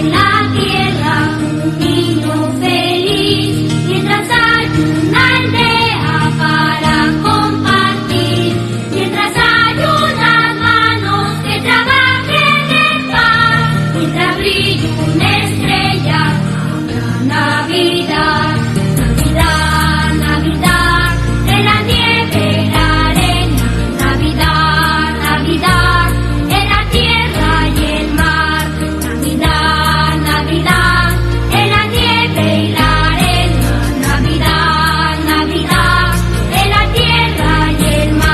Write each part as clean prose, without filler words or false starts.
en la tierra un niño feliz, mientras hay una aldea para compartir, mientras hay unas manos que trabajen en paz, mientras brilla una estrella, habrá Navidad, Navidad, Navidad, en la nieve, en la arena, Navidad, Navidad, en la tierra y el mar, Navidad, Navidad, en la nieve y la arena, Navidad, Navidad, en la tierra y el mar.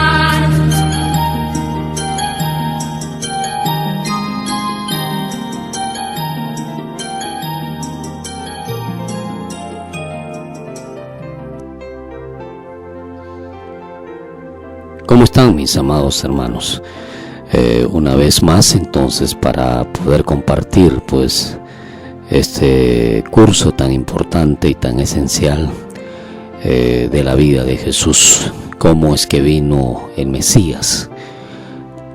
¿Cómo están, mis amados hermanos? Una vez más, entonces, para poder compartir pues este curso tan importante y tan esencial de la vida de Jesús. ¿Cómo es que vino el Mesías?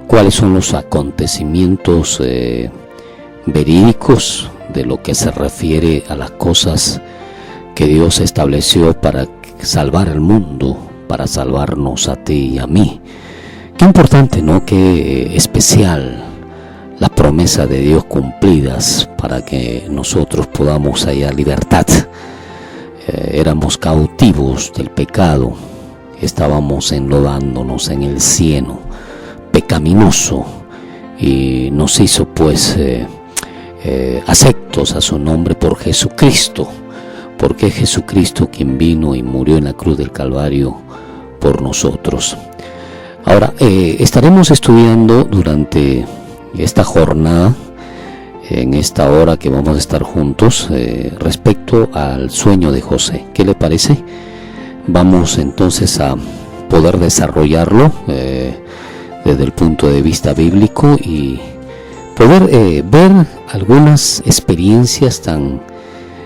¿Cuáles son los acontecimientos verídicos de lo que se refiere a las cosas que Dios estableció para salvar al mundo, para salvarnos a ti y a mí? Qué importante, ¿no? Qué especial la promesa de Dios cumplidas para que nosotros podamos hallar libertad. Éramos cautivos del pecado, estábamos enlodándonos en el cieno pecaminoso y nos hizo pues aceptos a su nombre por Jesucristo, porque es Jesucristo quien vino y murió en la cruz del Calvario por nosotros. Ahora, estaremos estudiando durante esta jornada, en esta hora que vamos a estar juntos, respecto al sueño de José. ¿Qué le parece? Vamos entonces a poder desarrollarlo desde el punto de vista bíblico y poder ver algunas experiencias tan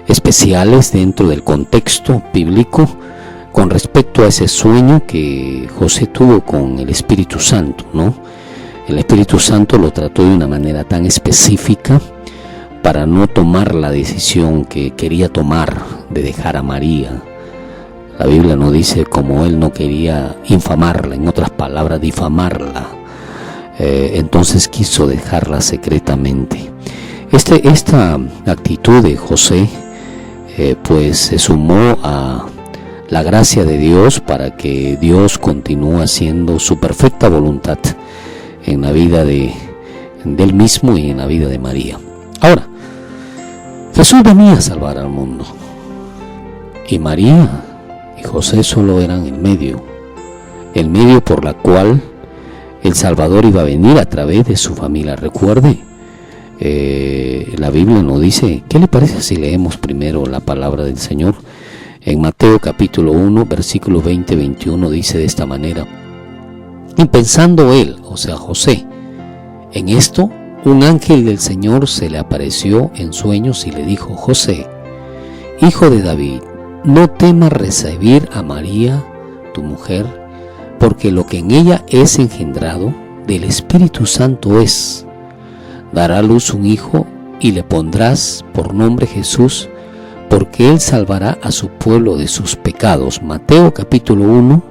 especiales dentro del contexto bíblico con respecto a ese sueño que José tuvo con el Espíritu Santo, ¿no? El Espíritu Santo lo trató de una manera tan específica para no tomar la decisión que quería tomar de dejar a María. La Biblia nos dice como él no quería infamarla, en otras palabras, difamarla. Entonces quiso dejarla secretamente. Esta actitud de José pues se sumó a la gracia de Dios para que Dios continúe haciendo su perfecta voluntad en la vida de él mismo y en la vida de María. Ahora, Jesús venía a salvar al mundo y María y José solo eran el medio por la cual el Salvador iba a venir a través de su familia. Recuerde, la Biblia nos dice, ¿qué le parece si leemos primero la palabra del Señor? En Mateo capítulo 1, versículo 20-21 dice de esta manera: y pensando él, o sea José, en esto, un ángel del Señor se le apareció en sueños y le dijo: José, hijo de David, no temas recibir a María, tu mujer, porque lo que en ella es engendrado del Espíritu Santo es. Dará a luz un hijo y le pondrás por nombre Jesús, porque él salvará a su pueblo de sus pecados. Mateo capítulo 1,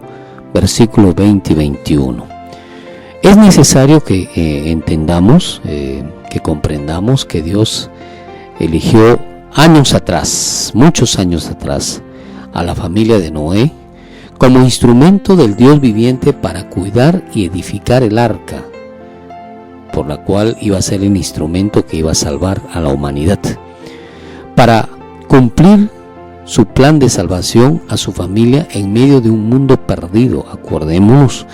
versículos 20 y 21. Es necesario que entendamos, que comprendamos que Dios eligió años atrás, muchos años atrás, a la familia de Noé como instrumento del Dios viviente para cuidar y edificar el arca, por la cual iba a ser el instrumento que iba a salvar a la humanidad, para cumplir su plan de salvación a su familia en medio de un mundo perdido. Acordémonos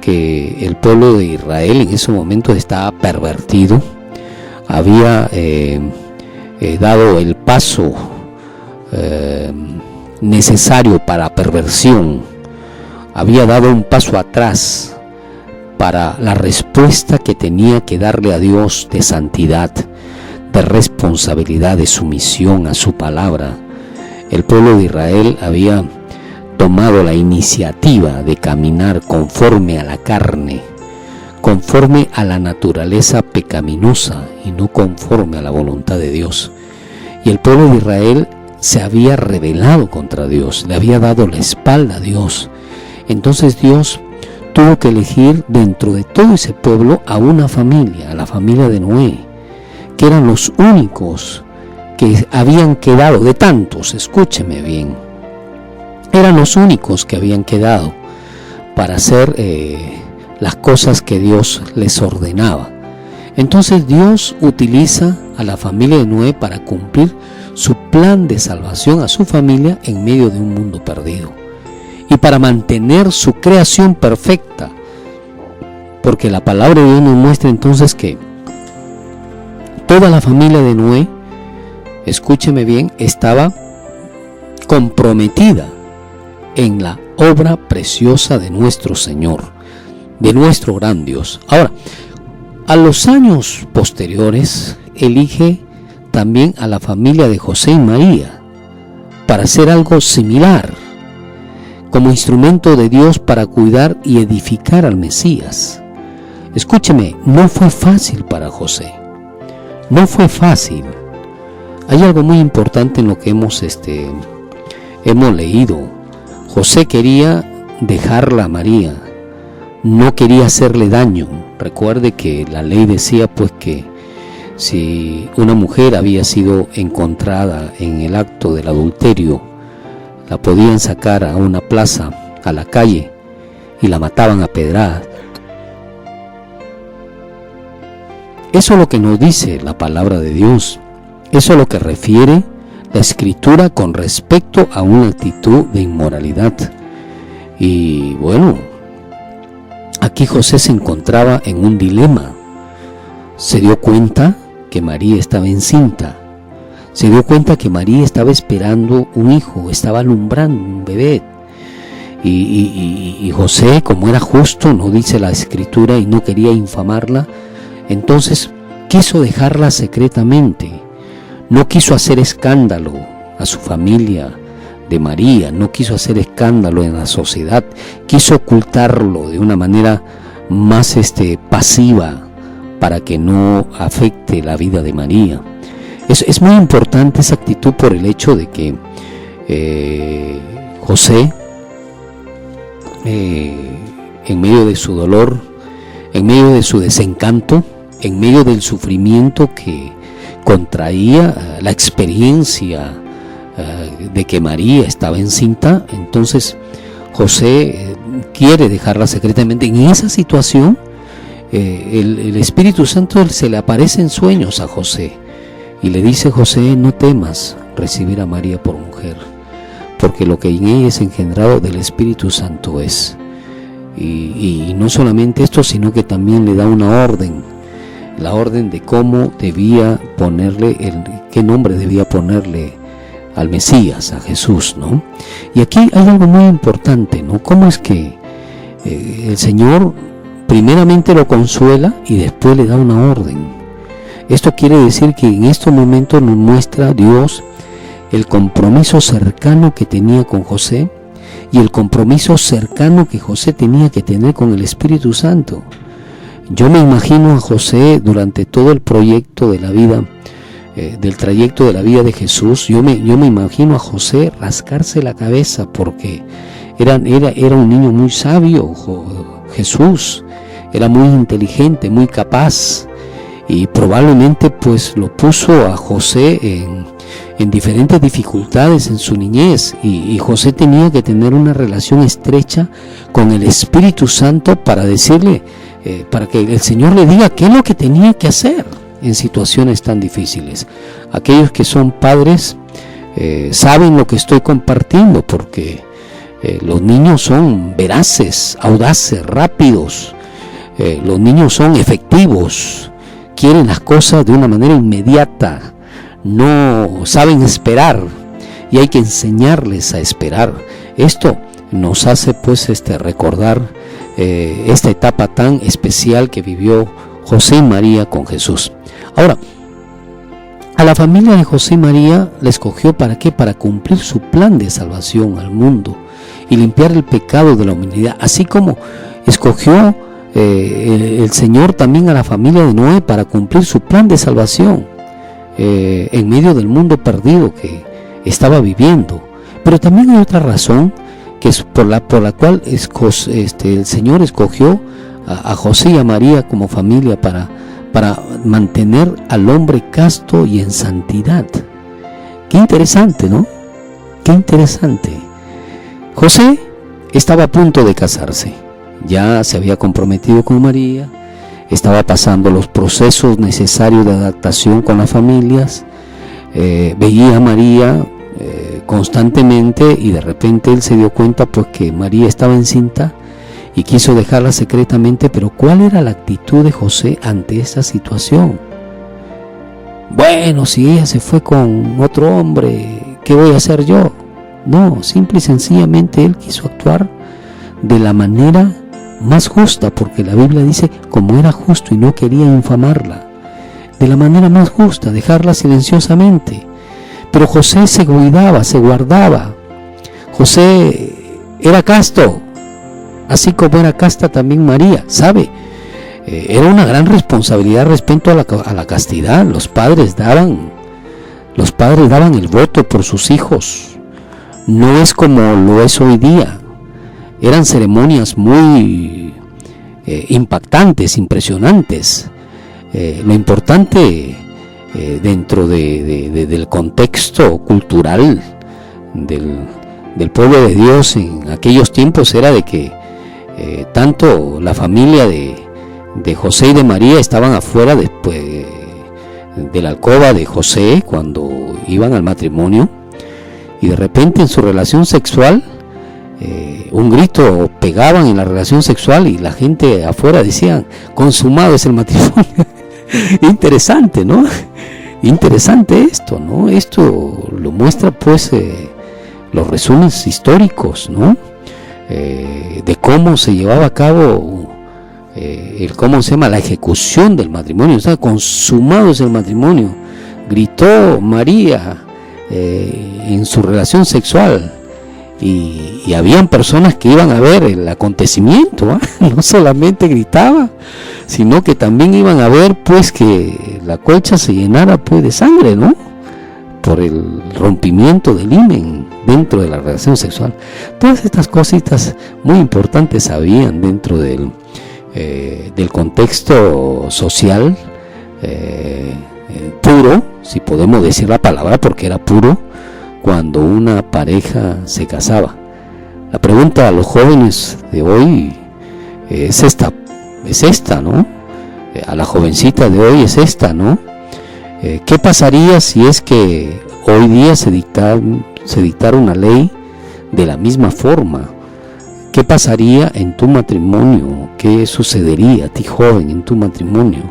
que el pueblo de Israel en ese momento estaba pervertido, había dado el paso necesario para la perversión, había dado un paso atrás para la respuesta que tenía que darle a Dios de santidad, de responsabilidad, de sumisión a su palabra. El pueblo de Israel había tomado la iniciativa de caminar conforme a la carne, conforme a la naturaleza pecaminosa y no conforme a la voluntad de Dios. Y el pueblo de Israel se había rebelado contra Dios, le había dado la espalda a Dios. Entonces Dios tuvo que elegir dentro de todo ese pueblo a una familia, a la familia de Noé, que eran los únicos que habían quedado, de tantos, escúcheme bien, eran los únicos que habían quedado para hacer las cosas que Dios les ordenaba. Entonces Dios utiliza a la familia de Noé para cumplir su plan de salvación a su familia en medio de un mundo perdido y para mantener su creación perfecta, porque la palabra de Dios nos muestra entonces que toda la familia de Noé, escúcheme bien, estaba comprometida en la obra preciosa de nuestro Señor, de nuestro gran Dios. Ahora, a los años posteriores, elige también a la familia de José y María para hacer algo similar, como instrumento de Dios para cuidar y edificar al Mesías. Escúcheme, no fue fácil para José, no fue fácil. Hay algo muy importante en lo que hemos leído. José quería dejarla a María, no quería hacerle daño. Recuerde que la ley decía pues que si una mujer había sido encontrada en el acto del adulterio, la podían sacar a una plaza, a la calle, y la mataban a pedradas. Eso es lo que nos dice la palabra de Dios. Eso es lo que refiere la Escritura con respecto a una actitud de inmoralidad. Y bueno, aquí José se encontraba en un dilema. Se dio cuenta que María estaba encinta. Se dio cuenta que María estaba esperando un hijo, estaba alumbrando un bebé. Y José, como era justo, no dice la Escritura, y no quería infamarla, entonces quiso dejarla secretamente. No quiso hacer escándalo a su familia de María, no quiso hacer escándalo en la sociedad, quiso ocultarlo de una manera más pasiva para que no afecte la vida de María. Es muy importante esa actitud por el hecho de que José, en medio de su dolor, en medio de su desencanto, en medio del sufrimiento que contraía la experiencia de que María estaba encinta, entonces José quiere dejarla secretamente. En esa situación el Espíritu Santo se le aparece en sueños a José y le dice: José, no temas recibir a María por mujer, porque lo que en ella es engendrado del Espíritu Santo es. Y no solamente esto, sino que también le da una orden, la orden de cómo debía ponerle, qué nombre debía ponerle al Mesías, a Jesús, ¿no? Y aquí hay algo muy importante, ¿no? Cómo es que el Señor primeramente lo consuela y después le da una orden. Esto quiere decir que en estos momentos nos muestra Dios el compromiso cercano que tenía con José y el compromiso cercano que José tenía que tener con el Espíritu Santo. Yo me imagino a José durante todo el proyecto de la vida, del trayecto de la vida de Jesús. Yo me imagino a José rascarse la cabeza porque era un niño muy sabio. Jesús era muy inteligente, muy capaz, y probablemente pues lo puso a José en diferentes dificultades en su niñez, y José tenía que tener una relación estrecha con el Espíritu Santo para decirle, para que el Señor le diga qué es lo que tenía que hacer en situaciones tan difíciles. Aquellos que son padres saben lo que estoy compartiendo, porque los niños son veraces, audaces, rápidos. Los niños son efectivos, quieren las cosas de una manera inmediata, no saben esperar, y hay que enseñarles a esperar. Esto nos hace pues recordar esta etapa tan especial que vivió José y María con Jesús. Ahora, a la familia de José y María la escogió ¿para qué? Para cumplir su plan de salvación al mundo y limpiar el pecado de la humanidad, así como escogió el Señor también a la familia de Noé para cumplir su plan de salvación en medio del mundo perdido que estaba viviendo. Pero también hay otra razón que es por la cual el Señor escogió a José y a María como familia para mantener al hombre casto y en santidad. Qué interesante, ¿no? Qué interesante. José estaba a punto de casarse, ya se había comprometido con María, estaba pasando los procesos necesarios de adaptación con las familias, veía a María constantemente, y de repente él se dio cuenta pues que María estaba encinta y quiso dejarla secretamente. Pero ¿cuál era la actitud de José ante esta situación? Bueno, si ella se fue con otro hombre, ¿qué voy a hacer yo? No, simple y sencillamente él quiso actuar de la manera más justa, porque la Biblia dice, como era justo y no quería infamarla, de la manera más justa, dejarla silenciosamente. Pero José se cuidaba, se guardaba. José era casto, así como era casta también María, ¿sabe? Era una gran responsabilidad respecto a la castidad. Los padres daban el voto por sus hijos. No es como lo es hoy día. Eran ceremonias muy impactantes, impresionantes. Lo importante dentro del contexto cultural del pueblo de Dios en aquellos tiempos era de que tanto la familia de José y de María estaban afuera después de la alcoba de José cuando iban al matrimonio, y de repente en su relación sexual un grito pegaban en la relación sexual y la gente afuera decían, consumado es el matrimonio. Interesante, ¿no? Interesante esto, ¿no? Esto lo muestra pues los resúmenes históricos, ¿no? De cómo se llevaba a cabo la ejecución del matrimonio. Estaba consumado es el matrimonio, gritó María en su relación sexual, y habían personas que iban a ver el acontecimiento, no solamente gritaba, sino que también iban a ver pues que la colcha se llenara pues de sangre, ¿no? Por el rompimiento del himen dentro de la relación sexual. Todas estas cositas muy importantes habían dentro del contexto social puro, si podemos decir la palabra, porque era puro, cuando una pareja se casaba. La pregunta a los jóvenes de hoy es esta, ¿no? A la jovencita de hoy es esta, ¿no? ¿Qué pasaría si es que hoy día se dictara una ley de la misma forma? ¿Qué pasaría en tu matrimonio? ¿Qué sucedería a ti, joven, en tu matrimonio?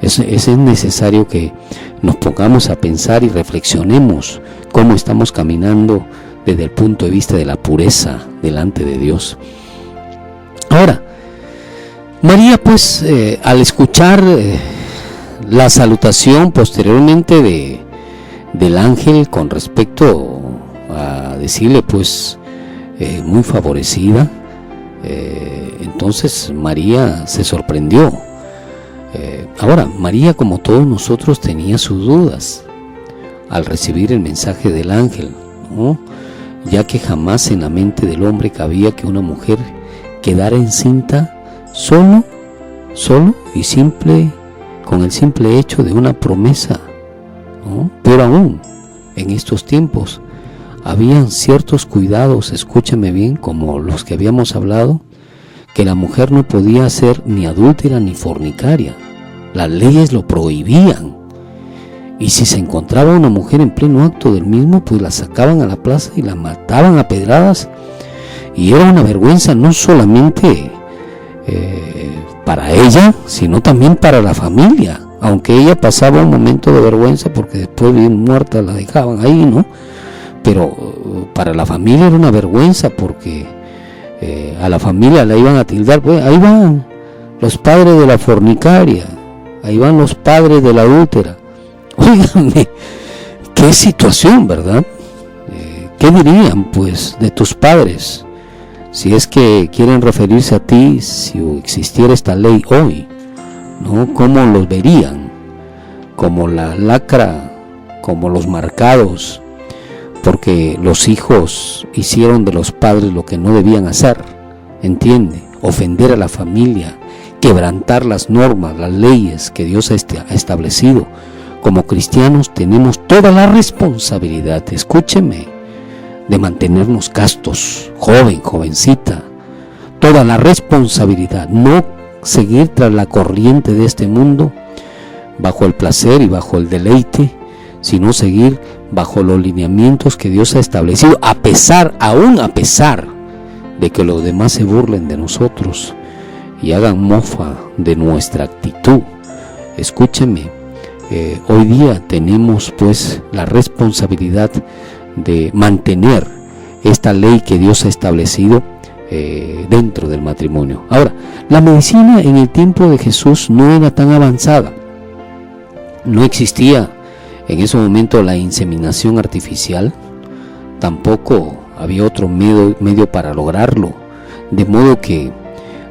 Es necesario que nos pongamos a pensar y reflexionemos cómo estamos caminando desde el punto de vista de la pureza delante de Dios. Ahora, María pues al escuchar la salutación posteriormente del ángel con respecto a decirle pues muy favorecida, entonces María se sorprendió. Ahora, María, como todos nosotros, tenía sus dudas al recibir el mensaje del ángel, ¿no? Ya que jamás en la mente del hombre cabía que una mujer quedara encinta solo y con el simple hecho de una promesa, ¿no? Pero aún en estos tiempos habían ciertos cuidados, escúchame bien, como los que habíamos hablado, que la mujer no podía ser ni adúltera ni fornicaria. Las leyes lo prohibían, y si se encontraba una mujer en pleno acto del mismo, pues la sacaban a la plaza y la mataban a pedradas, y era una vergüenza no solamente para ella, sino también para la familia, aunque ella pasaba un momento de vergüenza porque después bien muerta la dejaban ahí, ¿no? Pero para la familia era una vergüenza porque a la familia la iban a tildar, pues ahí van los padres de la fornicaria, ahí van los padres de la adúltera. Óigame, qué situación, ¿verdad? ¿Qué dirían pues de tus padres Si es que quieren referirse a ti, si existiera esta ley hoy, ¿no? ¿Cómo los verían? Como la lacra, como los marcados, porque los hijos hicieron de los padres lo que no debían hacer, ¿entiende? Ofender a la familia, quebrantar las normas, las leyes que Dios ha establecido. Como cristianos tenemos toda la responsabilidad, escúcheme, de mantenernos castos, joven, jovencita, toda la responsabilidad, no seguir tras la corriente de este mundo, bajo el placer y bajo el deleite, sino seguir bajo los lineamientos que Dios ha establecido, aún a pesar de que los demás se burlen de nosotros y hagan mofa de nuestra actitud. Escúcheme, hoy día tenemos pues la responsabilidad de mantener esta ley que Dios ha establecido dentro del matrimonio. Ahora, la medicina en el tiempo de Jesús no era tan avanzada. No existía en ese momento la inseminación artificial, tampoco había otro medio para lograrlo, de modo que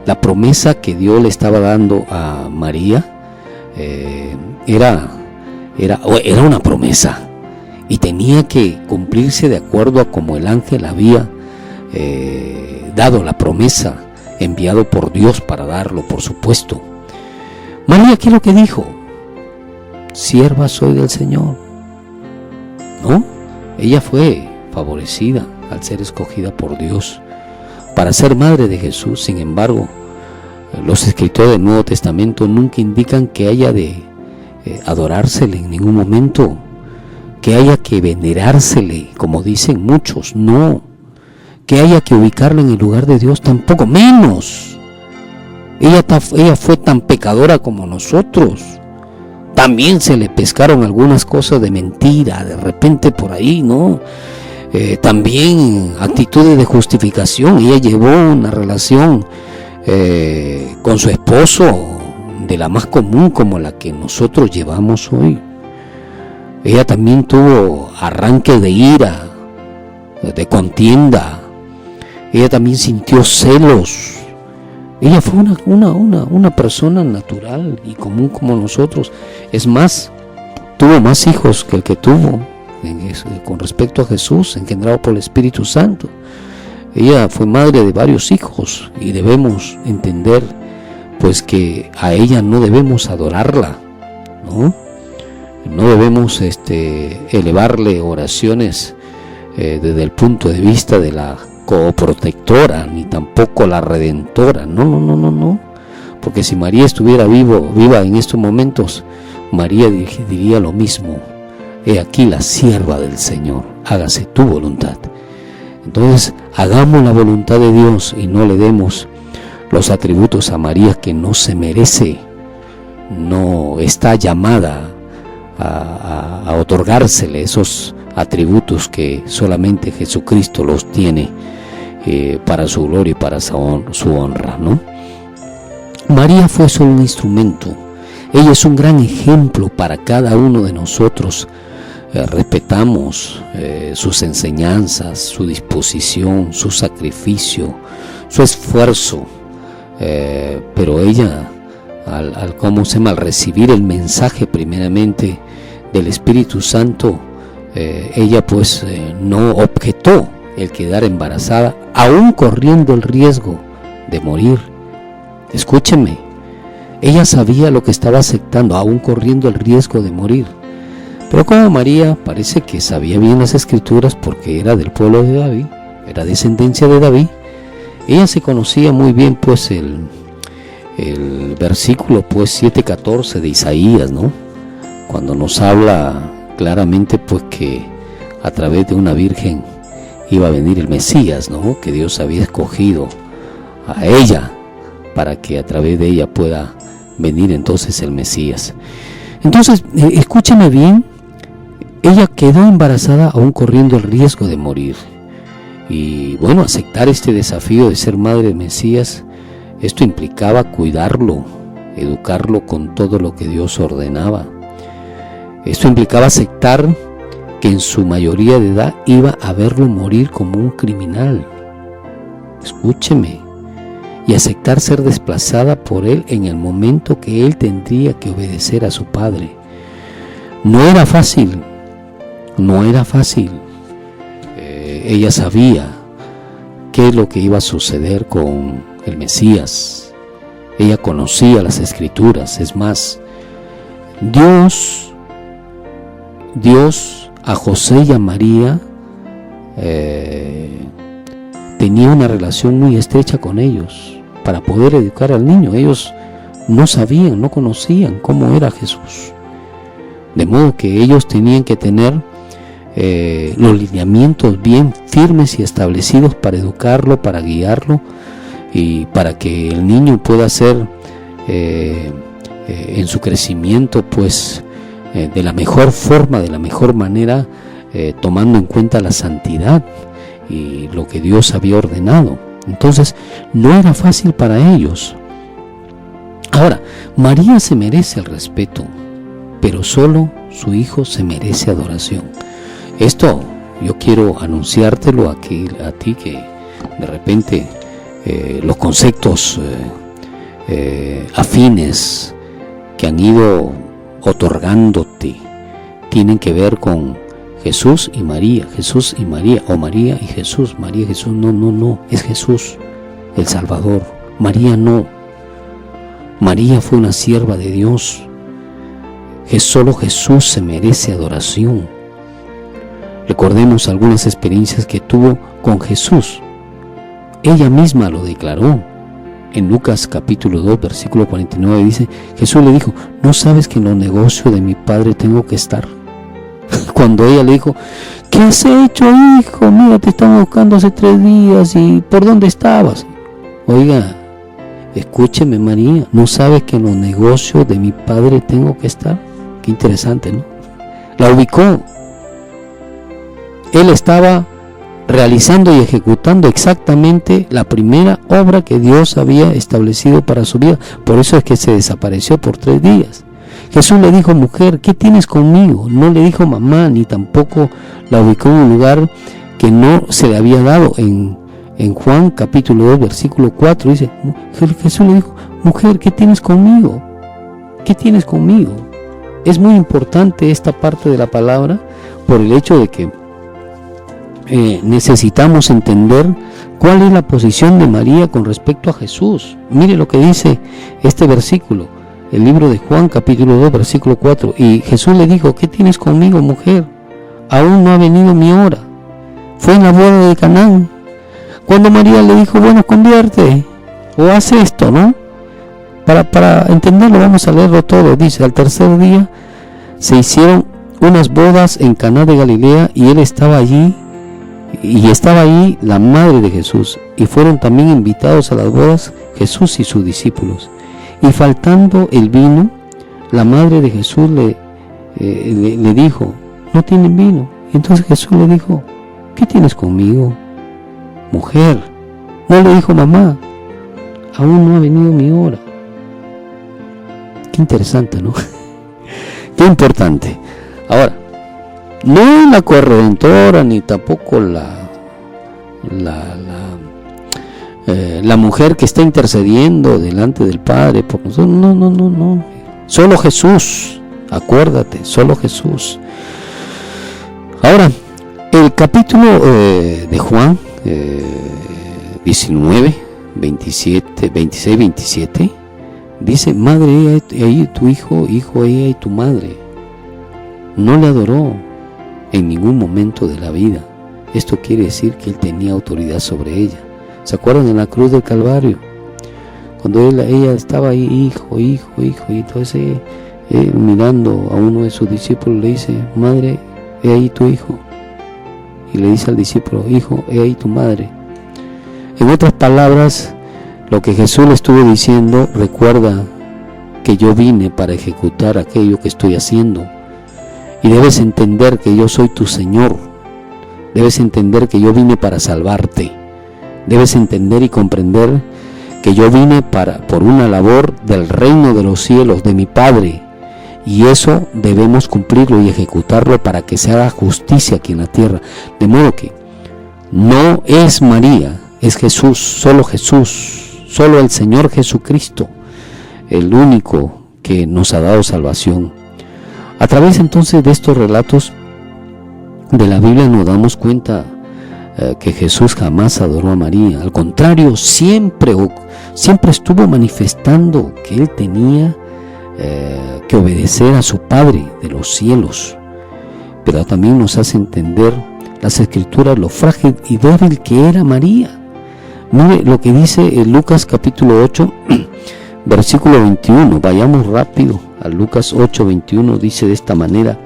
la promesa que Dios le estaba dando a María era una promesa y tenía que cumplirse de acuerdo a como el ángel había dado la promesa, enviado por Dios para darlo, por supuesto. María, ¿qué es lo que dijo? Sierva soy del Señor, ¿no? Ella fue favorecida al ser escogida por Dios para ser madre de Jesús. Sin embargo, los escritores del Nuevo Testamento nunca indican que haya de adorársele en ningún momento, que haya que venerársele, como dicen muchos, no, que haya que ubicarla en el lugar de Dios, tampoco, menos. Ella fue tan pecadora como nosotros. También se le pescaron algunas cosas de mentira, de repente por ahí, ¿no? También actitudes de justificación. Ella llevó una relación con su esposo de la más común como la que nosotros llevamos hoy. Ella también tuvo arranque de ira, de contienda. Ella también sintió celos. Ella fue una persona natural y común como nosotros. Es más, tuvo más hijos que el que tuvo con respecto a Jesús, engendrado por el Espíritu Santo. Ella fue madre de varios hijos y debemos entender pues que a ella no debemos adorarla, ¿no? No debemos elevarle oraciones desde el punto de vista de la coprotectora, ni tampoco la redentora. No. Porque si María estuviera viva en estos momentos, María diría lo mismo: he aquí la sierva del Señor, hágase tu voluntad. Entonces, hagamos la voluntad de Dios y no le demos los atributos a María que no se merece. No está llamada a otorgársele esos atributos que solamente Jesucristo los tiene para su gloria y para su honra, ¿no? María fue solo un instrumento. Ella es un gran ejemplo para cada uno de nosotros. Respetamos sus enseñanzas, su disposición, su sacrificio, su esfuerzo, pero ella al recibir el mensaje primeramente del Espíritu Santo, ella pues no objetó el quedar embarazada, aún corriendo el riesgo de morir. Escúcheme, ella sabía lo que estaba aceptando, aún corriendo el riesgo de morir. Pero como María parece que sabía bien las Escrituras, porque era del pueblo de David, era descendencia de David, ella se conocía muy bien pues el versículo pues 7:14 de Isaías, ¿no? Cuando nos habla claramente pues que a través de una virgen iba a venir el Mesías, ¿no? Que Dios había escogido a ella para que a través de ella pueda venir entonces el Mesías. Entonces, escúchame bien, ella quedó embarazada aún corriendo el riesgo de morir. Y bueno, aceptar este desafío de ser madre del Mesías, esto implicaba cuidarlo, educarlo con todo lo que Dios ordenaba. Esto implicaba aceptar que en su mayoría de edad iba a verlo morir como un criminal. escúcheme, y aceptar ser desplazada por él en el momento que él tendría que obedecer a su padre. No era fácil, no era fácil. Ella sabía qué es lo que iba a suceder con el Mesías. Ella conocía las Escrituras. Es más, Dios a José y a María tenía una relación muy estrecha con ellos para poder educar al niño. Ellos no sabían, no conocían cómo era Jesús, de modo que ellos tenían que tener los lineamientos bien firmes y establecidos para educarlo, para guiarlo y para que el niño pueda ser en su crecimiento pues de la mejor forma, de la mejor manera, tomando en cuenta la santidad y lo que Dios había ordenado. Entonces no era fácil para ellos. Ahora, María se merece el respeto, pero solo su hijo se merece adoración. Esto yo quiero anunciártelo a ti que de repente los conceptos afines que han ido otorgándote tienen que ver con Jesús y María, o María y Jesús. María y Jesús, no, es Jesús el Salvador. María no. María fue una sierva de Dios. Solo Jesús se merece adoración. Recordemos algunas experiencias que tuvo con Jesús. Ella misma lo declaró. En Lucas capítulo 2, versículo 49 dice, Jesús le dijo, ¿no sabes que en los negocios de mi Padre tengo que estar? Cuando ella le dijo, ¿qué has hecho, hijo? Mira, te están buscando hace 3 días y ¿por dónde estabas? Oiga, escúcheme María, ¿no sabes que en los negocios de mi Padre tengo que estar? Qué interesante, ¿no? La ubicó. Él estaba realizando y ejecutando exactamente la primera obra que Dios había establecido para su vida. Por eso es que se desapareció por 3 días. Jesús le dijo, mujer, ¿qué tienes conmigo? No le dijo mamá, ni tampoco la ubicó en un lugar que no se le había dado. En Juan capítulo 2, versículo 4 dice, Jesús le dijo, mujer, ¿qué tienes conmigo? ¿Qué tienes conmigo? Es muy importante esta parte de la palabra por el hecho de que necesitamos entender cuál es la posición de María con respecto a Jesús. Mire lo que dice este versículo, el libro de Juan capítulo 2 versículo 4. Y Jesús le dijo, ¿qué tienes conmigo, mujer? Aún no ha venido mi hora. Fue en la boda de Canaán cuando María le dijo, bueno, convierte o haz esto, ¿no? Para entenderlo vamos a leerlo todo. Dice, al tercer día se hicieron unas bodas en Caná de Galilea y él estaba allí. Y estaba ahí la madre de Jesús, y fueron también invitados a las bodas Jesús y sus discípulos. Y faltando el vino, la madre de Jesús le dijo, no tienen vino. Y entonces Jesús le dijo, ¿qué tienes conmigo, mujer? No le dijo mamá, aún no ha venido mi hora. Qué interesante, ¿no? Qué importante. Ahora, no la corredentora ni tampoco la mujer que está intercediendo delante del Padre por nosotros. No. Solo Jesús. Acuérdate, solo Jesús. Ahora, el capítulo de Juan 19, 27, 26, 27 dice, madre, ahí tu hijo, ella y tu madre. No le adoró en ningún momento de la vida. Esto quiere decir que él tenía autoridad sobre ella. ¿Se acuerdan en la cruz del Calvario? Cuando ella estaba ahí, hijo, y entonces él mirando a uno de sus discípulos le dice, madre, he ahí tu hijo. Y le dice al discípulo, hijo, he ahí tu madre. En otras palabras, lo que Jesús le estuvo diciendo, recuerda que yo vine para ejecutar aquello que estoy haciendo. Y debes entender que yo soy tu Señor. Debes entender que yo vine para salvarte. Debes entender y comprender que yo vine por una labor del reino de los cielos, de mi Padre. Y eso debemos cumplirlo y ejecutarlo para que se haga justicia aquí en la tierra. De modo que no es María es Jesús, solo el Señor Jesucristo, el único que nos ha dado salvación. A través entonces de estos relatos de la Biblia nos damos cuenta que Jesús jamás adoró a María. Al contrario, siempre estuvo manifestando que Él tenía que obedecer a su Padre de los cielos. Pero también nos hace entender las Escrituras lo frágil y débil que era María. Mire lo que dice en Lucas capítulo 8, versículo 21. Vayamos rápido a Lucas 8, 21. Dice de esta manera.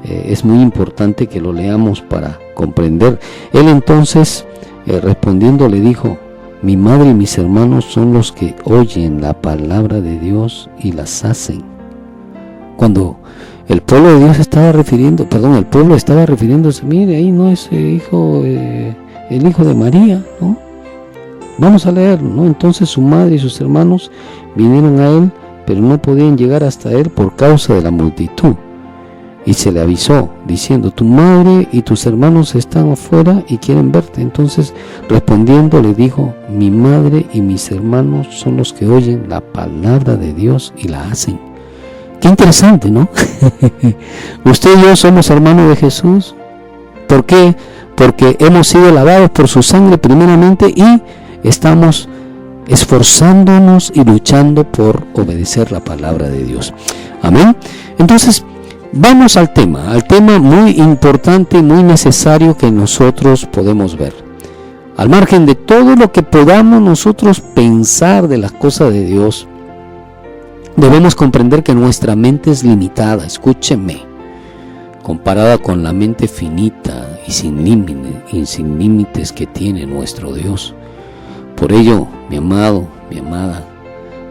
Es muy importante que lo leamos para comprender. Él entonces respondiendo le dijo: mi madre y mis hermanos son los que oyen la palabra de Dios y las hacen. Cuando el pueblo de Dios el pueblo estaba refiriéndose, mire, ahí no es el hijo de María, ¿no? Vamos a leerlo, ¿no? Entonces su madre y sus hermanos vinieron a él, pero no podían llegar hasta él por causa de la multitud. Y se le avisó, diciendo: tu madre y tus hermanos están afuera y quieren verte. Entonces, respondiendo, le dijo: mi madre y mis hermanos son los que oyen la palabra de Dios y la hacen. Qué interesante, ¿no? Usted y yo somos hermanos de Jesús. ¿Por qué? Porque hemos sido lavados por su sangre primeramente y estamos esforzándonos y luchando por obedecer la palabra de Dios. Amén. Entonces, vamos al tema muy importante y muy necesario que nosotros podemos ver. Al margen de todo lo que podamos nosotros pensar de las cosas de Dios, debemos comprender que nuestra mente es limitada, escúcheme, comparada con la mente finita y sin límites que tiene nuestro Dios. Por ello, mi amado, mi amada,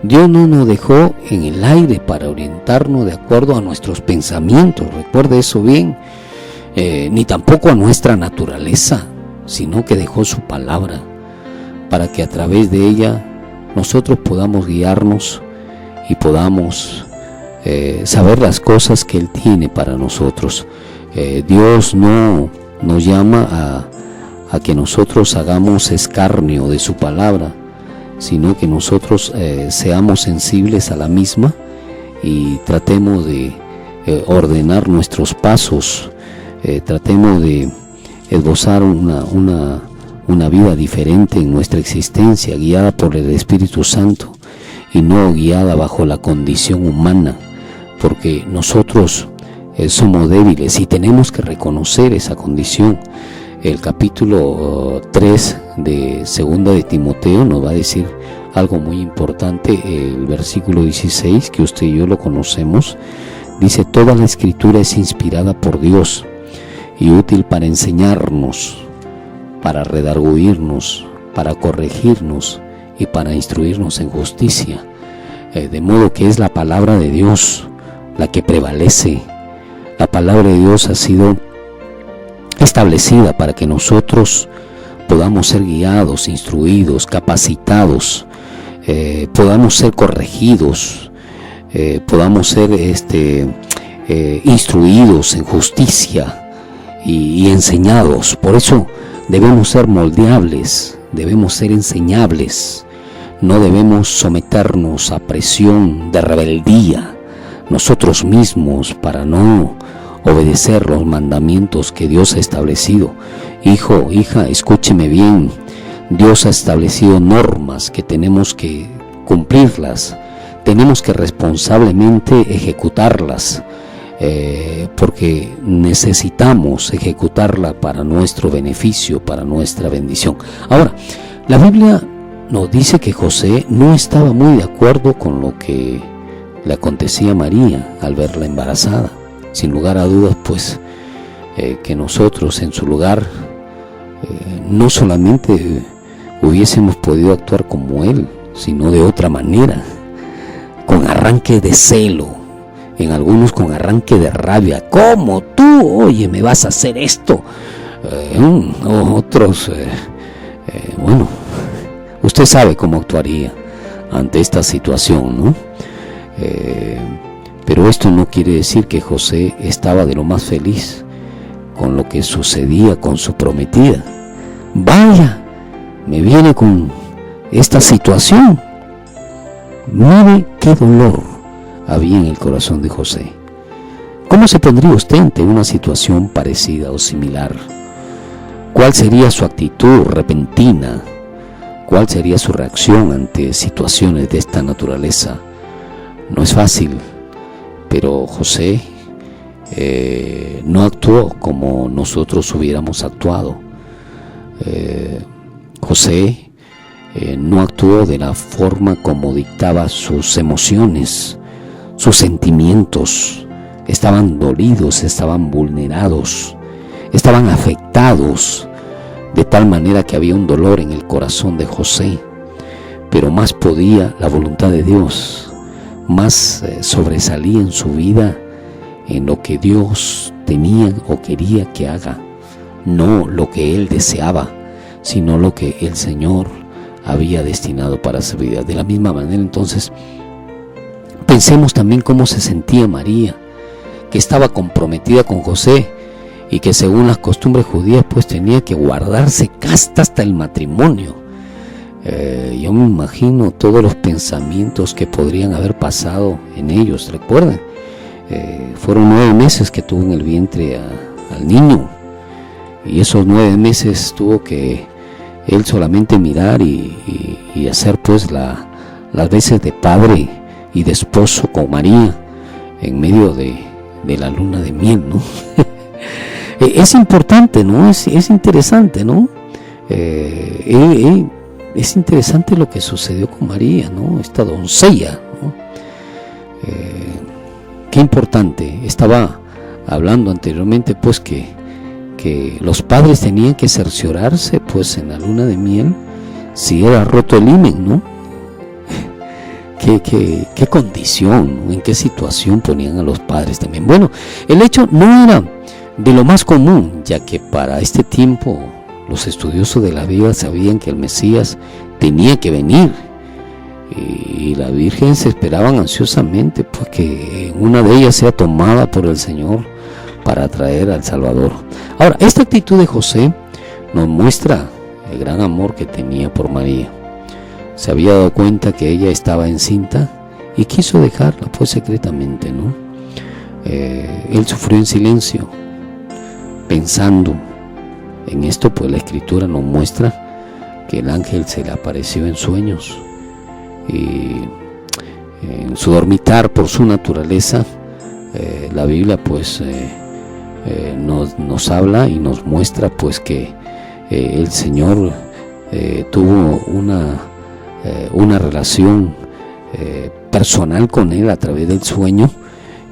Dios no nos dejó en el aire para orientarnos de acuerdo a nuestros pensamientos, recuerde eso bien, ni tampoco a nuestra naturaleza, sino que dejó su palabra para que a través de ella nosotros podamos guiarnos y podamos saber las cosas que Él tiene para nosotros. Dios no nos llama a que nosotros hagamos escarnio de su palabra, sino que nosotros seamos sensibles a la misma y tratemos de ordenar nuestros pasos, tratemos de esbozar una vida diferente en nuestra existencia, guiada por el Espíritu Santo y no guiada bajo la condición humana, porque nosotros somos débiles y tenemos que reconocer esa condición. El capítulo 3 de Segunda de Timoteo nos va a decir algo muy importante. El versículo 16, que usted y yo lo conocemos, dice: toda la escritura es inspirada por Dios y útil para enseñarnos, para redarguirnos, para corregirnos y para instruirnos en justicia. De modo que es la palabra de Dios la que prevalece. La palabra de Dios ha sido establecida para que nosotros podamos ser guiados, instruidos, capacitados, podamos ser corregidos, podamos ser instruidos en justicia y enseñados. Por eso debemos ser moldeables, debemos ser enseñables, no debemos someternos a presión de rebeldía nosotros mismos para no obedecer los mandamientos que Dios ha establecido. Hijo, hija, escúcheme bien. Dios ha establecido normas que tenemos que cumplirlas, tenemos que responsablemente ejecutarlas, porque necesitamos ejecutarla para nuestro beneficio, para nuestra bendición. Ahora, la Biblia nos dice que José no estaba muy de acuerdo con lo que le acontecía a María al verla embarazada. Sin lugar a dudas, pues, que nosotros en su lugar no solamente hubiésemos podido actuar como él, sino de otra manera, con arranque de celo, en algunos con arranque de rabia. ¿Cómo tú? Oye, ¿me vas a hacer esto? Otros, bueno, usted sabe cómo actuaría ante esta situación, ¿no? Pero esto no quiere decir que José estaba de lo más feliz con lo que sucedía con su prometida. Vaya, me viene con esta situación. Mire qué dolor había en el corazón de José. ¿Cómo se pondría usted ante una situación parecida o similar? ¿Cuál sería su actitud repentina? ¿Cuál sería su reacción ante situaciones de esta naturaleza? No es fácil, pero José no actuó como nosotros hubiéramos actuado. José no actuó de la forma como dictaba sus emociones, sus sentimientos. Estaban dolidos, estaban vulnerados, estaban afectados, de tal manera que había un dolor en el corazón de José. Pero más podía la voluntad de Dios, más sobresalía en su vida en lo que Dios tenía o quería que haga, no lo que él deseaba, sino lo que el Señor había destinado para su vida. De la misma manera, entonces, pensemos también cómo se sentía María, que estaba comprometida con José y que según las costumbres judías pues tenía que guardarse casta hasta el matrimonio. Yo me imagino todos los pensamientos que podrían haber pasado en ellos. Recuerden, fueron 9 meses que tuvo en el vientre al niño, y esos 9 meses tuvo que él solamente mirar y hacer pues las veces de padre y de esposo con María en medio de la luna de miel, ¿no? Es importante, ¿no? Es interesante, ¿no? Es interesante lo que sucedió con María, ¿no? Esta doncella, ¿no? Qué importante. Estaba hablando anteriormente, pues, que los padres tenían que cerciorarse, pues, en la luna de miel, si era roto el himen, ¿no? ¿Qué condición, en qué situación ponían a los padres también? Bueno, el hecho no era de lo más común, ya que para este tiempo los estudiosos de la Biblia sabían que el Mesías tenía que venir, y la Virgen se esperaban ansiosamente pues que una de ellas sea tomada por el Señor para traer al Salvador. Ahora, esta actitud de José nos muestra el gran amor que tenía por María. Se había dado cuenta que ella estaba encinta y quiso dejarla pues secretamente, ¿no? Él sufrió en silencio, pensando en esto. Pues la Escritura nos muestra que el ángel se le apareció en sueños, y en su dormitar, por su naturaleza, la Biblia pues nos habla y nos muestra pues que el Señor tuvo una relación personal con él a través del sueño,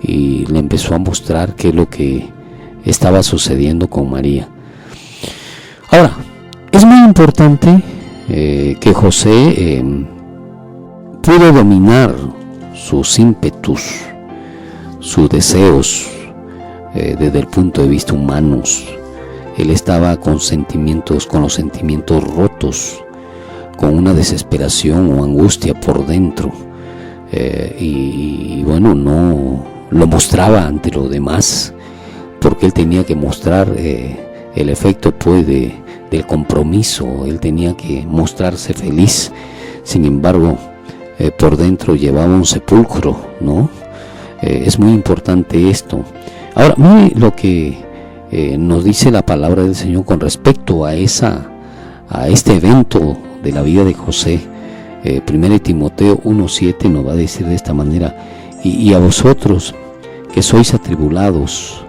y le empezó a mostrar qué es lo que estaba sucediendo con María. Ahora, es muy importante que José pudo dominar sus ímpetus, sus deseos desde el punto de vista humanos. Él estaba con los sentimientos rotos, con una desesperación o angustia por dentro, y bueno, no lo mostraba ante los demás, porque él tenía que mostrar el efecto pues del compromiso. Él tenía que mostrarse feliz. Sin embargo, por dentro llevaba un sepulcro, ¿no? Es muy importante esto. Ahora, mire lo que nos dice la palabra del Señor con respecto a este evento de la vida de José. 1 Timoteo 1:7 nos va a decir de esta manera: y a vosotros que sois atribulados,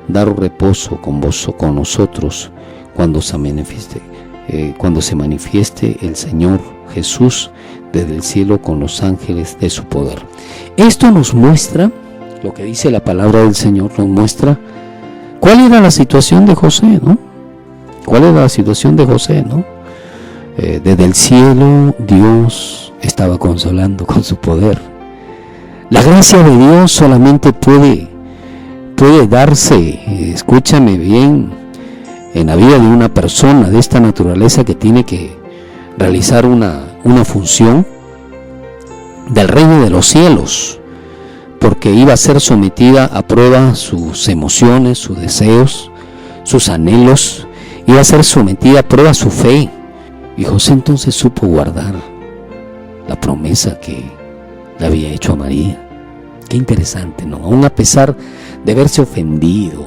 daros reposo con nosotros cuando se manifieste el Señor Jesús desde el cielo con los ángeles de su poder. Esto nos muestra, lo que dice la palabra del Señor, nos muestra cuál era la situación de José, ¿no? ¿Cuál era la situación de José, no? Desde el cielo Dios estaba consolando con su poder. La gracia de Dios solamente puede darse, escúchame bien, en la vida de una persona de esta naturaleza que tiene que realizar una función del reino de los cielos, porque iba a ser sometida a prueba sus emociones, sus deseos, sus anhelos. Iba a ser sometida a prueba su fe, Y José entonces supo guardar la promesa que le había hecho a María. Qué interesante, ¿no? Aún a pesar de verse ofendido,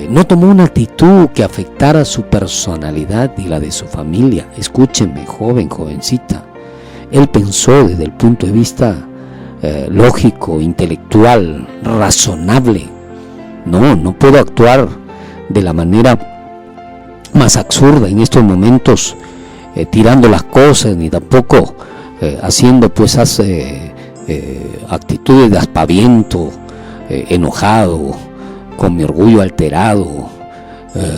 no tomó una actitud que afectara su personalidad y la de su familia. Escúcheme, jovencita. Él pensó desde el punto de vista lógico, intelectual, razonable. No puedo actuar de la manera más absurda en estos momentos, tirando las cosas, ni tampoco haciendo pues actitudes de aspaviento, enojado, con mi orgullo alterado,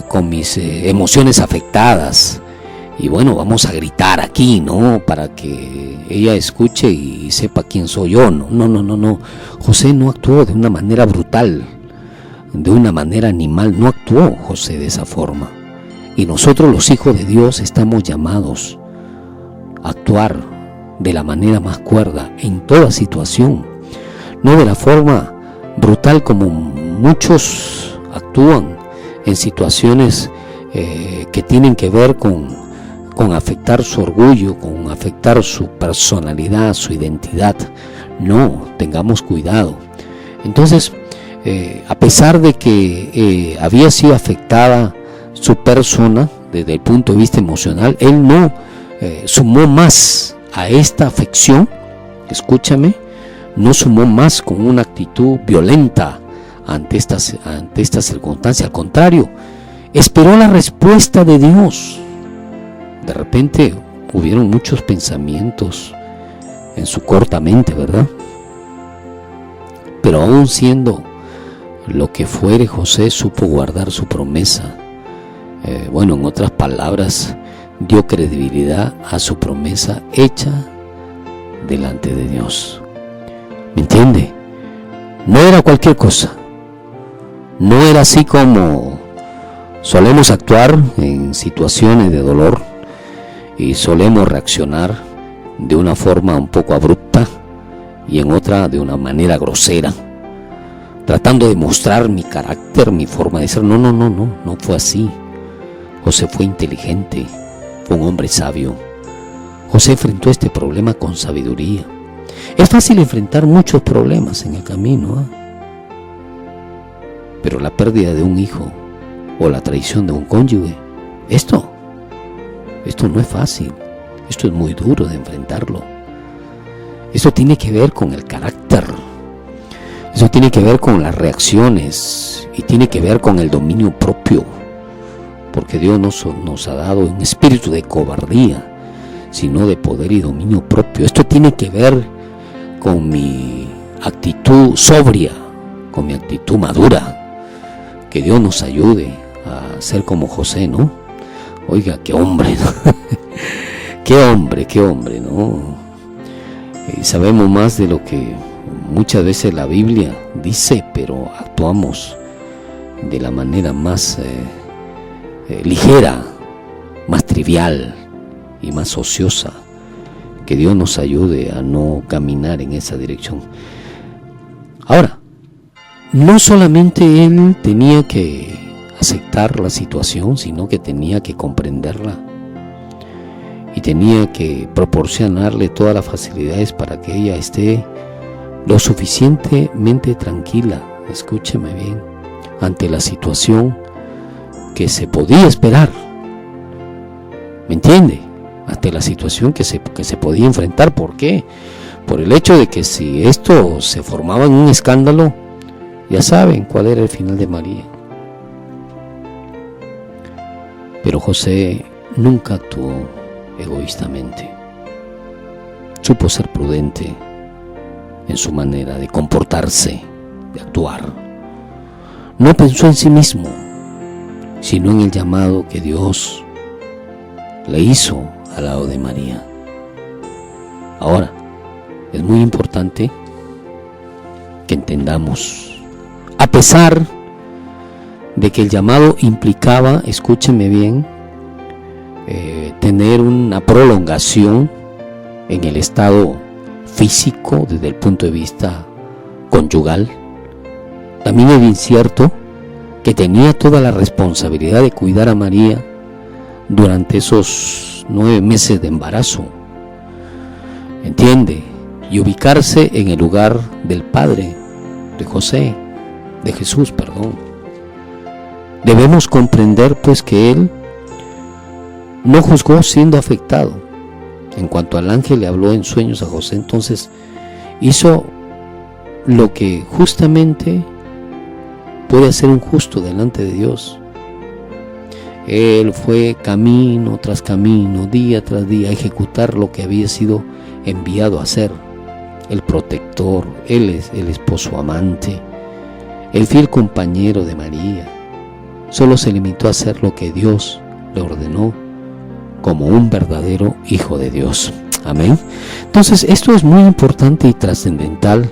con mis emociones afectadas. Y bueno, vamos a gritar aquí, ¿no? Para que ella escuche y sepa quién soy yo. No. José no actuó de una manera brutal, de una manera animal. No actuó José de esa forma. Y nosotros, los hijos de Dios, estamos llamados a actuar de la manera más cuerda en toda situación. No de la forma brutal como muchos actúan en situaciones que tienen que ver con afectar su orgullo, con afectar su personalidad, su identidad. No, tengamos cuidado. Entonces, a pesar de que había sido afectada su persona desde el punto de vista emocional, él no sumó más a esta afección. Escúchame, no sumó más con una actitud violenta ante esta circunstancia. Al contrario, esperó la respuesta de Dios. De repente hubieron muchos pensamientos en su corta mente, ¿verdad? Pero aún siendo lo que fuere, José supo guardar su promesa. En otras palabras, dio credibilidad a su promesa hecha delante de Dios. ¿Me entiende? No era cualquier cosa. No era así como solemos actuar en situaciones de dolor y solemos reaccionar de una forma un poco abrupta y en otra de una manera grosera, tratando de mostrar mi carácter, mi forma de ser. No fue así. José fue inteligente, fue un hombre sabio. José enfrentó este problema con sabiduría. Es fácil enfrentar muchos problemas en el camino, pero la pérdida de un hijo o la traición de un cónyuge, esto no es fácil. Esto es muy duro de enfrentarlo. Esto tiene que ver con el carácter. Eso tiene que ver con las reacciones y tiene que ver con el dominio propio, porque Dios nos ha dado un espíritu de cobardía, sino de poder y dominio propio. Esto tiene que ver con mi actitud sobria, con mi actitud madura. Que Dios nos ayude a ser como José, ¿no? Oiga, qué hombre, ¿no? qué hombre, ¿no? Y sabemos más de lo que muchas veces la Biblia dice, pero actuamos de la manera más ligera, más trivial y más ociosa. Que Dios nos ayude a no caminar en esa dirección. Ahora, no solamente él tenía que aceptar la situación, sino que tenía que comprenderla y tenía que proporcionarle todas las facilidades para que ella esté lo suficientemente tranquila, escúcheme bien, ante la situación que se podía esperar. ¿Me entiende? Ante la situación que se podía enfrentar. ¿Por qué? Por el hecho de que si esto se formaba en un escándalo, ya saben cuál era el final de María. Pero José nunca actuó egoístamente. Supo ser prudente en su manera de comportarse, de actuar. No pensó en sí mismo, sino en el llamado que Dios le hizo al lado de María. Ahora, es muy importante que entendamos, a pesar de que el llamado implicaba, escúcheme bien, tener una prolongación en el estado físico desde el punto de vista conyugal, también es bien cierto que tenía toda la responsabilidad de cuidar a María durante esos años, 9 meses de embarazo. ¿Entiende? Y ubicarse en el lugar del padre de Jesús, perdón. Debemos comprender pues que él no juzgó siendo afectado. En cuanto al ángel le habló en sueños a José, entonces hizo lo que justamente puede hacer un justo delante de Dios. Él fue camino tras camino, día tras día, a ejecutar lo que había sido enviado a hacer. El protector, él es el esposo amante, el fiel compañero de María. Solo se limitó a hacer lo que Dios le ordenó como un verdadero hijo de Dios. Amén. Entonces esto es muy importante y trascendental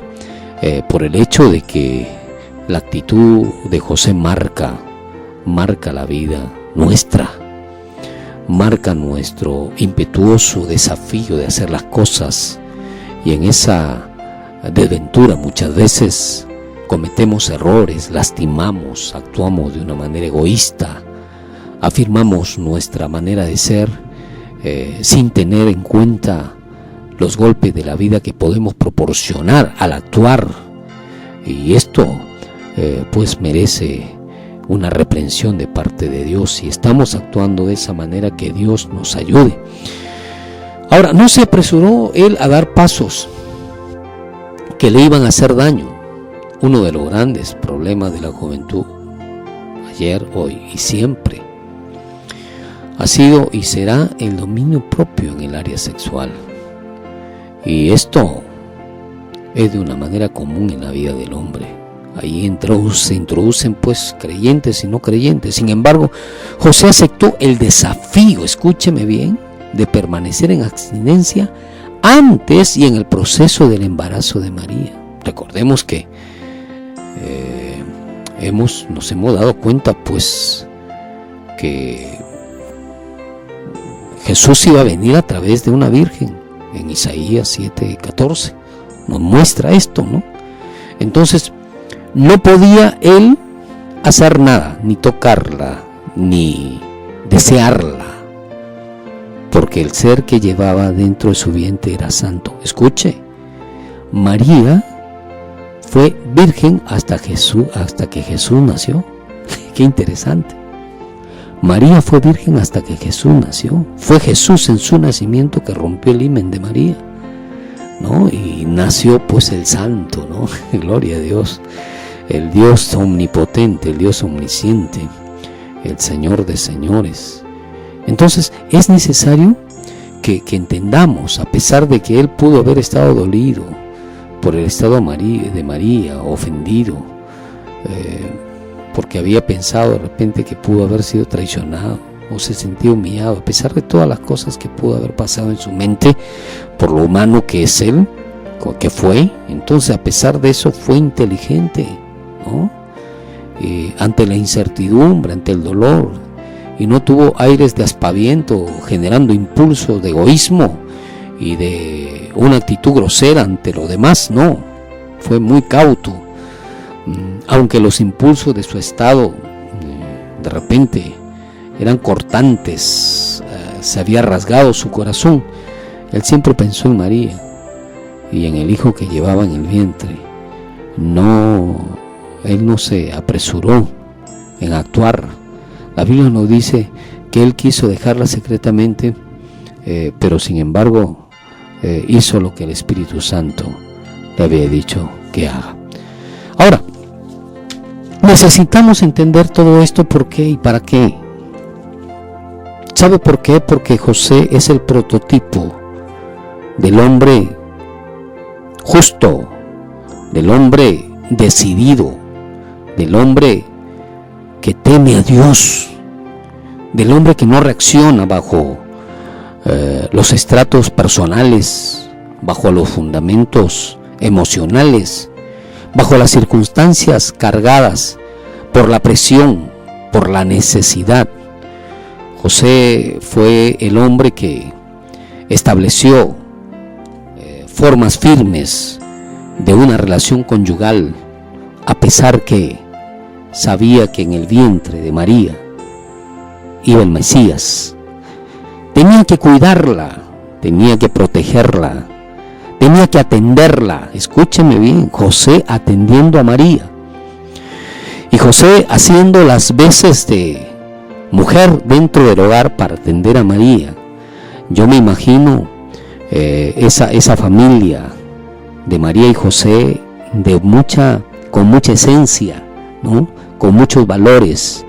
por el hecho de que la actitud de José marca la vida nuestra, marca nuestro impetuoso desafío de hacer las cosas, y en esa desventura muchas veces cometemos errores, lastimamos, actuamos de una manera egoísta, afirmamos nuestra manera de ser sin tener en cuenta los golpes de la vida que podemos proporcionar al actuar, y esto pues merece una reprensión de parte de Dios. Si estamos actuando de esa manera, que Dios nos ayude. Ahora, no se apresuró él a dar pasos que le iban a hacer daño. Uno de los grandes problemas de la juventud, ayer, hoy y siempre, ha sido y será el dominio propio en el área sexual. Y esto es de una manera común en la vida del hombre. Ahí se introducen pues creyentes y no creyentes. Sin embargo, José aceptó el desafío, escúcheme bien, de permanecer en abstinencia antes y en el proceso del embarazo de María. Recordemos que nos hemos dado cuenta pues que Jesús iba a venir a través de una virgen. En Isaías 7:14 nos muestra esto, ¿no? Entonces no podía él hacer nada, ni tocarla, ni desearla, porque el ser que llevaba dentro de su vientre era santo. Escuche, María fue virgen hasta que Jesús nació. Qué interesante. María fue virgen hasta que Jesús nació. Fue Jesús en su nacimiento que rompió el himen de María, ¿no? Y nació pues el santo, ¿no? Gloria a Dios. El Dios omnipotente, el Dios omnisciente, el Señor de señores. Entonces es necesario que entendamos, a pesar de que él pudo haber estado dolido por el estado de María, ofendido, porque había pensado de repente que pudo haber sido traicionado o se sentía humillado, a pesar de todas las cosas que pudo haber pasado en su mente por lo humano que es él, que fue. Entonces, a pesar de eso, fue inteligente, ¿no? Ante la incertidumbre, ante el dolor, y no tuvo aires de aspaviento, generando impulsos de egoísmo y de una actitud grosera ante lo demás. No, fue muy cauto, aunque los impulsos de su estado de repente eran cortantes, se había rasgado su corazón. Él siempre pensó en María y en el hijo que llevaba en el vientre. Él no se apresuró en actuar. La Biblia nos dice que él quiso dejarla secretamente, pero sin embargo hizo lo que el Espíritu Santo le había dicho que haga. Ahora, necesitamos entender todo esto, ¿por qué y para qué? ¿Sabe por qué? Porque José es el prototipo del hombre justo, del hombre decidido, del hombre que teme a Dios, del hombre que no reacciona bajo los estratos personales, bajo los fundamentos emocionales, bajo las circunstancias cargadas por la presión, por la necesidad. José fue el hombre que estableció formas firmes de una relación conyugal, a pesar que sabía que en el vientre de María iba el Mesías, tenía que cuidarla, tenía que protegerla, tenía que atenderla. Escúcheme bien, José atendiendo a María. Y José haciendo las veces de mujer dentro del hogar para atender a María. Yo me imagino esa familia de María y José con mucha esencia, ¿no? Con muchos valores.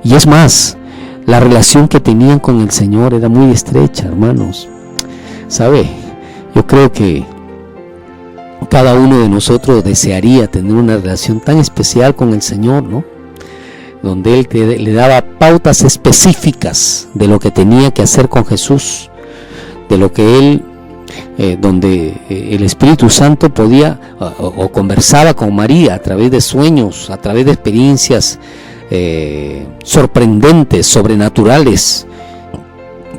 Y es más, la relación que tenían con el Señor era muy estrecha, hermanos. ¿Sabe? Yo creo que cada uno de nosotros desearía tener una relación tan especial con el Señor, ¿no? Donde Él le daba pautas específicas de lo que tenía que hacer con Jesús, de lo que Él, donde el Espíritu Santo podía o conversaba con María a través de sueños, a través de experiencias sorprendentes, sobrenaturales,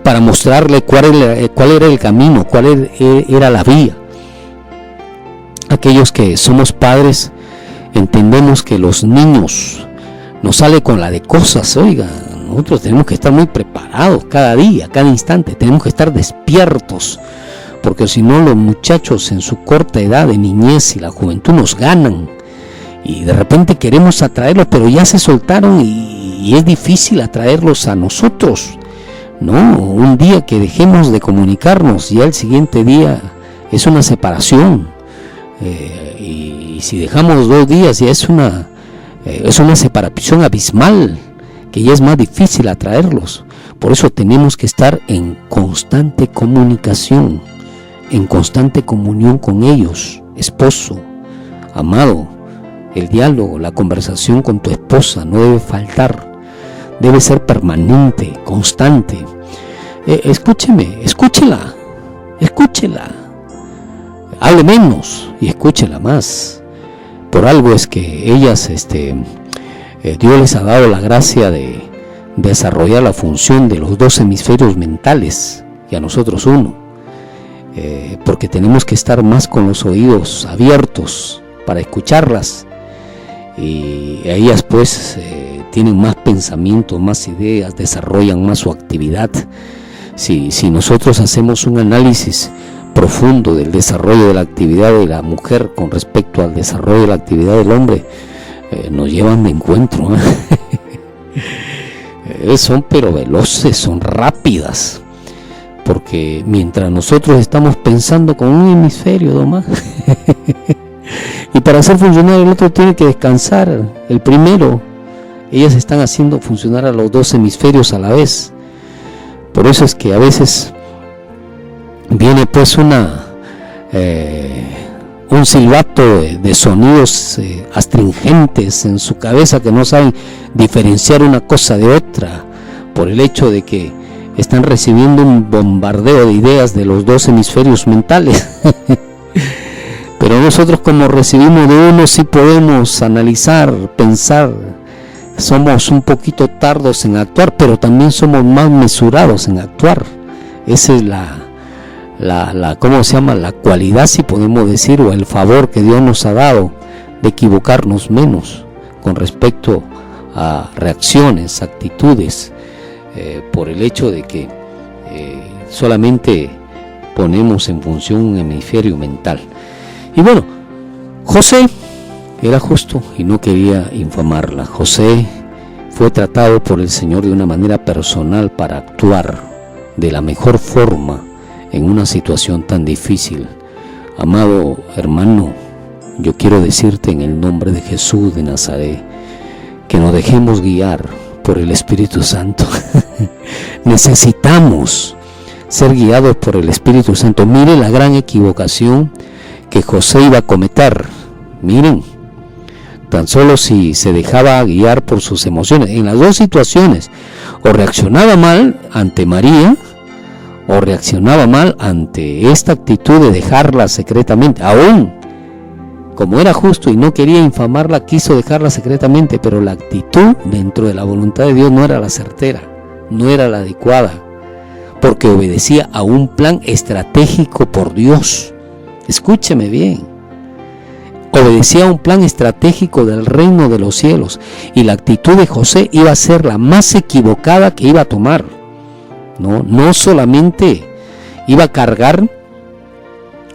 para mostrarle cuál era el camino, cuál era la vía. Aquellos que somos padres entendemos que los niños nos sale con la de cosas. Oiga, nosotros tenemos que estar muy preparados cada día, cada instante, tenemos que estar despiertos, porque si no los muchachos en su corta edad de niñez y la juventud nos ganan, y de repente queremos atraerlos, pero ya se soltaron y es difícil atraerlos a nosotros, ¿no? Un día que dejemos de comunicarnos, ya el siguiente día es una separación, y si dejamos 2 días ya es una separación abismal, que ya es más difícil atraerlos. Por eso tenemos que estar en constante comunicación, en constante comunión con ellos. Esposo, amado, el diálogo, la conversación con tu esposa no debe faltar, debe ser permanente, constante. Escúchela, hable menos y escúchela más. Por algo es que ellas, Dios les ha dado la gracia de desarrollar la función de los 2 hemisferios mentales y a nosotros uno, porque tenemos que estar más con los oídos abiertos para escucharlas, y ellas pues tienen más pensamientos, más ideas, desarrollan más su actividad. Si nosotros hacemos un análisis profundo del desarrollo de la actividad de la mujer con respecto al desarrollo de la actividad del hombre, nos llevan de encuentro, son pero veloces, son rápidas, porque mientras nosotros estamos pensando con un hemisferio nomás y para hacer funcionar el otro tiene que descansar el primero, ellas están haciendo funcionar a los 2 hemisferios a la vez. Por eso es que a veces viene pues un silbato de sonidos astringentes en su cabeza, que no saben diferenciar una cosa de otra, por el hecho de que están recibiendo un bombardeo de ideas de los 2 hemisferios mentales. Pero nosotros, como recibimos de uno, sí podemos analizar, pensar. Somos un poquito tardos en actuar, pero también somos más mesurados en actuar. Esa es ¿cómo se llama? La cualidad, si podemos decir, o el favor que Dios nos ha dado de equivocarnos menos con respecto a reacciones, actitudes, por el hecho de que solamente ponemos en función un hemisferio mental. Y bueno, José era justo y no quería infamarla. José fue tratado por el Señor de una manera personal para actuar de la mejor forma en una situación tan difícil. Amado hermano, yo quiero decirte en el nombre de Jesús de Nazaret, que nos dejemos guiar por el Espíritu Santo. Necesitamos ser guiados por el Espíritu Santo. Mire la gran equivocación que José iba a cometer. Miren, tan solo si se dejaba guiar por sus emociones. En las 2 situaciones, o reaccionaba mal ante María, o reaccionaba mal ante esta actitud de dejarla secretamente. Aún como era justo y no quería infamarla, quiso dejarla secretamente, pero la actitud dentro de la voluntad de Dios no era la certera, no era la adecuada, porque obedecía a un plan estratégico por Dios. Escúcheme bien, obedecía a un plan estratégico del reino de los cielos, y la actitud de José iba a ser la más equivocada que iba a tomar. No solamente iba a cargar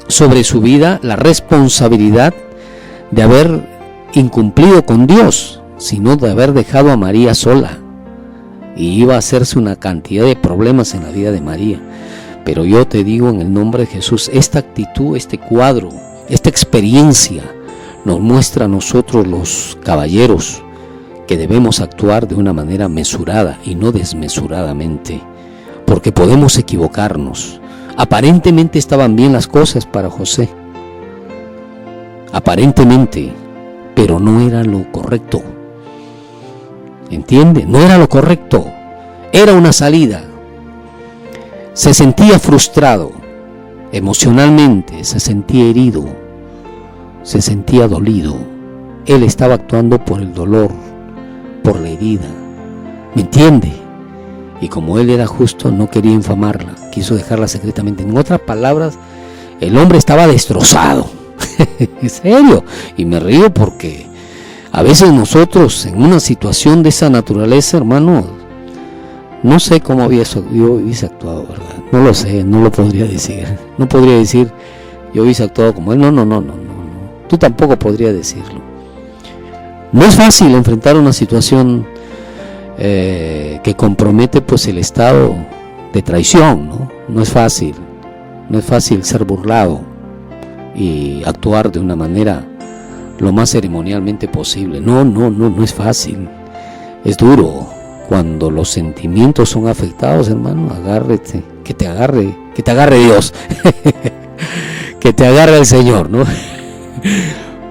sobre su vida la responsabilidad de haber incumplido con Dios, sino de haber dejado a María sola, y iba a hacerse una cantidad de problemas en la vida de María. Pero yo te digo en el nombre de Jesús, esta actitud, este cuadro, esta experiencia nos muestra a nosotros los caballeros que debemos actuar de una manera mesurada y no desmesuradamente, porque podemos equivocarnos. Aparentemente estaban bien las cosas para José, aparentemente, pero no era lo correcto. ¿Entiende? No era lo correcto, era una salida. Se sentía frustrado emocionalmente, se sentía herido, se sentía dolido. Él estaba actuando por el dolor, por la herida, ¿me entiende? Y como él era justo, no quería infamarla, quiso dejarla secretamente. En otras palabras, el hombre estaba destrozado. En serio, y me río porque a veces nosotros en una situación de esa naturaleza, hermano, no sé cómo yo hubiese actuado, ¿verdad? No lo sé, no lo podría decir. No podría decir, yo hubiese actuado como él. No. Tú tampoco podrías decirlo. No es fácil enfrentar una situación que compromete pues el estado de traición, ¿no? No es fácil ser burlado y actuar de una manera lo más ceremonialmente posible. No es fácil, es duro. Cuando los sentimientos son afectados, hermano, agárrate, que te agarre Dios, que te agarre el Señor, ¿no?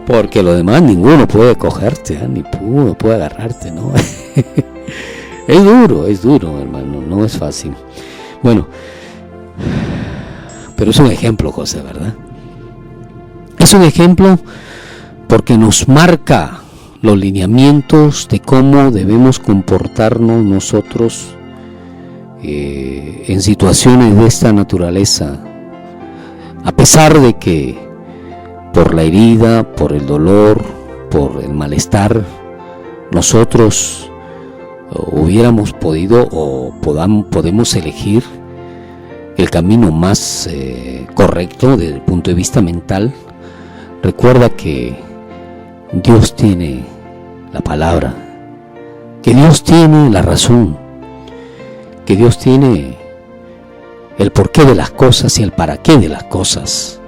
Porque lo demás ninguno puede cogerte, ni puede agarrarte, ¿no? Es duro, hermano, no es fácil. Bueno, pero es un ejemplo, José, ¿verdad? Es un ejemplo porque nos marca los lineamientos de cómo debemos comportarnos nosotros en situaciones de esta naturaleza, a pesar de que por la herida, por el dolor, por el malestar, nosotros hubiéramos podido o podemos elegir el camino más correcto desde el punto de vista mental. Recuerda que Dios tiene la palabra, que Dios tiene la razón, que Dios tiene el porqué de las cosas y el para qué de las cosas,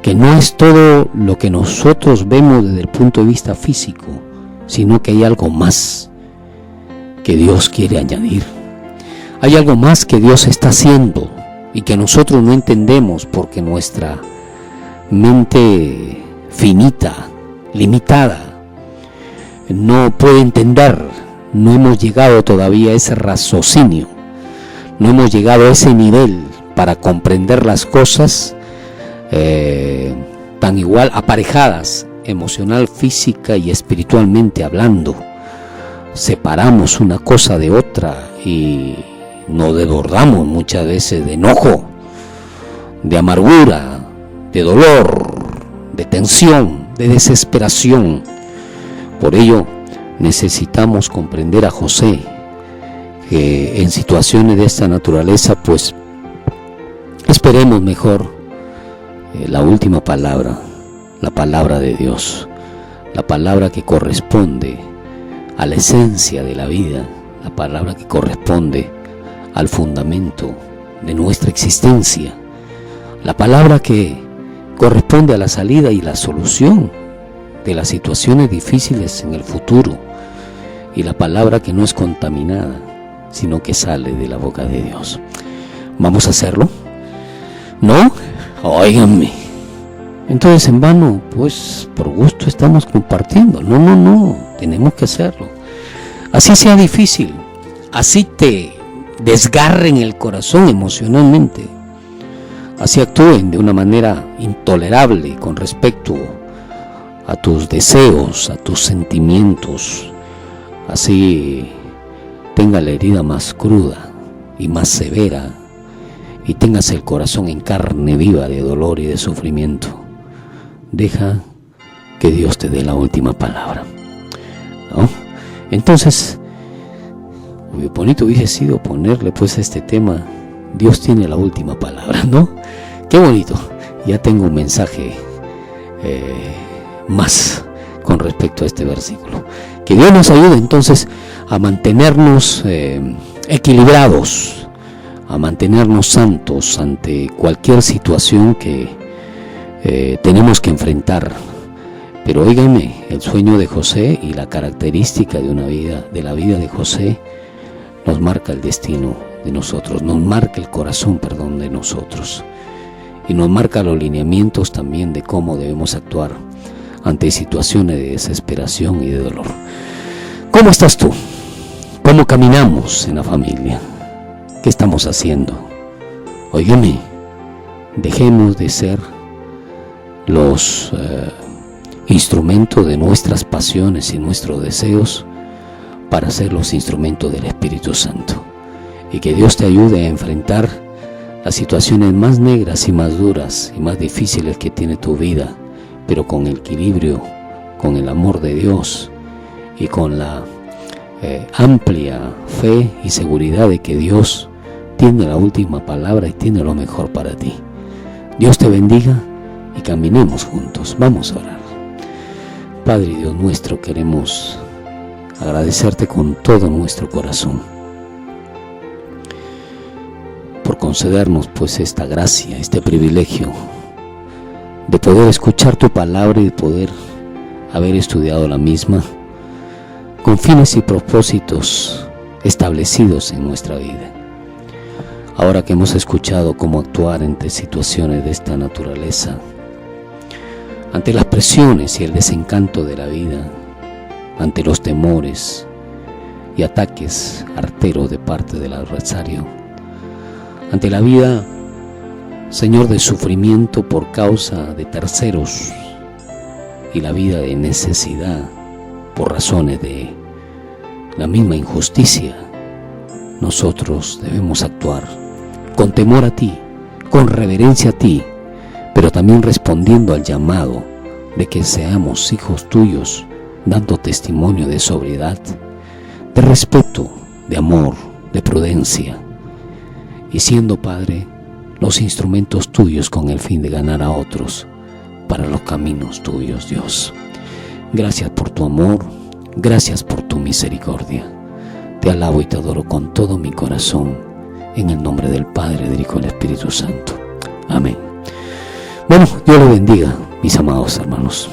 que no es todo lo que nosotros vemos desde el punto de vista físico, sino que hay algo más que Dios quiere añadir. Hay algo más que Dios está haciendo y que nosotros no entendemos porque nuestra mente finita, limitada, no puede entender. No hemos llegado todavía a ese raciocinio, no hemos llegado a ese nivel para comprender las cosas tan igual aparejadas, emocional, física y espiritualmente hablando. Separamos una cosa de otra y nos desbordamos muchas veces de enojo, de amargura, de dolor, de tensión, de desesperación. Por ello necesitamos comprender a José, que en situaciones de esta naturaleza pues esperemos mejor la última palabra, la palabra de Dios, la palabra que corresponde a la esencia de la vida, la palabra que corresponde al fundamento de nuestra existencia, la palabra que corresponde a la salida y la solución de las situaciones difíciles en el futuro, y la palabra que no es contaminada, sino que sale de la boca de Dios. ¿Vamos a hacerlo? ¿No? Óiganme. Entonces en vano, pues por gusto estamos compartiendo. No, tenemos que hacerlo. Así sea difícil, así te desgarren el corazón emocionalmente, así actúen de una manera intolerable con respecto a tus deseos, a tus sentimientos, así tenga la herida más cruda y más severa y tengas el corazón en carne viva de dolor y de sufrimiento. Deja que Dios te dé la última palabra, ¿no? Entonces, bonito hubiese sido ponerle pues a este tema, Dios tiene la última palabra, ¿no? Qué bonito. Ya tengo un mensaje más con respecto a este versículo. Que Dios nos ayude entonces a mantenernos equilibrados, a mantenernos santos ante cualquier situación que tenemos que enfrentar. Pero óigame, el sueño de José y la característica de la vida de José nos marca el destino de nosotros, nos marca el corazón, de nosotros, y nos marca los lineamientos también de cómo debemos actuar ante situaciones de desesperación y de dolor. ¿Cómo estás tú? ¿Cómo caminamos en la familia? ¿Qué estamos haciendo? Óigame, dejemos de ser los instrumentos de nuestras pasiones y nuestros deseos para ser los instrumentos del Espíritu Santo. Y que Dios te ayude a enfrentar las situaciones más negras y más duras y más difíciles que tiene tu vida, pero con el equilibrio, con el amor de Dios y con la amplia fe y seguridad de que Dios tiene la última palabra y tiene lo mejor para ti. Dios te bendiga y caminemos juntos. Vamos a orar. Padre Dios nuestro, queremos agradecerte con todo nuestro corazón por concedernos pues esta gracia, este privilegio de poder escuchar tu palabra y de poder haber estudiado la misma con fines y propósitos establecidos en nuestra vida. Ahora que hemos escuchado cómo actuar ante situaciones de esta naturaleza, ante las presiones y el desencanto de la vida, ante los temores y ataques arteros de parte del adversario, ante la vida, Señor, de sufrimiento por causa de terceros y la vida de necesidad por razones de la misma injusticia, nosotros debemos actuar con temor a ti, con reverencia a ti, pero también respondiendo al llamado de que seamos hijos tuyos, dando testimonio de sobriedad, de respeto, de amor, de prudencia, y siendo, Padre, los instrumentos tuyos con el fin de ganar a otros para los caminos tuyos, Dios. Gracias por tu amor, gracias por tu misericordia. Te alabo y te adoro con todo mi corazón, en el nombre del Padre, del Hijo y del Espíritu Santo. Amén. Bueno, Dios le bendiga, mis amados hermanos.